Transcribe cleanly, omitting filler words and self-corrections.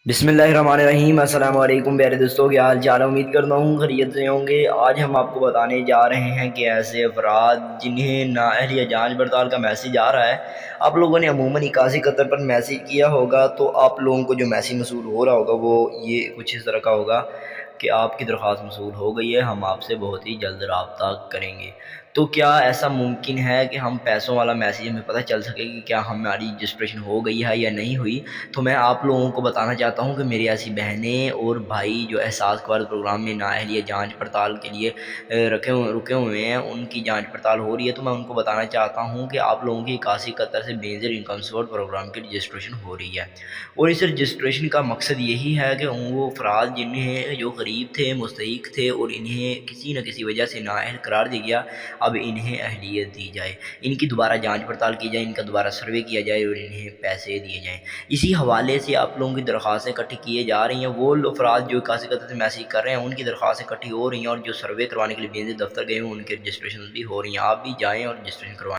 बिस्मिल्लाहिर्रहमानिर्रहीम। अस्सलाम वालेकुम प्यारे दोस्तों, क्या हाल चाल है। उम्मीद करता हूँ खैरियत से होंगे। आज हम आपको बताने जा रहे हैं कि ऐसे अफराद जिन्हें नाअहल या जांच पड़ताल का मैसेज आ रहा है, आप लोगों ने अमूमन 81 कतर पर मैसेज किया होगा, तो आप लोगों को जो मैसेज मसूल हो रहा होगा वो ये कुछ इस तरह का होगा कि आपकी दरख्वास्त मसूल हो गई है, हम आपसे बहुत ही जल्द रब्ता करेंगे। तो क्या ऐसा मुमकिन है कि हम पैसों वाला मैसेज हमें पता चल सके कि क्या हमारी रजिस्ट्रेशन हो गई है या नहीं हुई? तो मैं आप लोगों को बताना चाहता हूं कि मेरी ऐसी बहनें और भाई जो एहसास कवार प्रोग्राम में नाअहलिया जांच पड़ताल के लिए रुके हुए हैं, उनकी जांच पड़ताल हो रही है। तो मैं उनको बताना चाहता हूं कि आप लोगों की 81 कतर से बेनज़ीर इनकम सपोर्ट प्रोग्राम की रजिस्ट्रेशन हो रही है, और इस रजिस्ट्रेशन का मकसद यही है कि वो अफराद जिन्हें जो गरीब थे, मुस्तहिक थे और इन्हें किसी न किसी वजह से नाअहल करार दिया गया, अब इन्हें अहलियत दी जाए, इनकी दोबारा जांच पड़ताल की जाए, इनका दोबारा सर्वे किया जाए और इन्हें पैसे दिए जाएँ। इसी हवाले से आप लोगों की दरख्वास्तें इकट्ठी किए जा रही हैं। वो अफराद जो 81 कतर से मैसेज कर रहे हैं, उनकी दरख्वास्तें इकट्ठी हो रही हैं, और जो सर्वे करवाने के लिए बेनज़ीर दफ्तर गए हैं उनकी रजिस्ट्रेशन भी हो रही हैं। आप भी जाएँ और रजिस्ट्रेशन करवाएँ।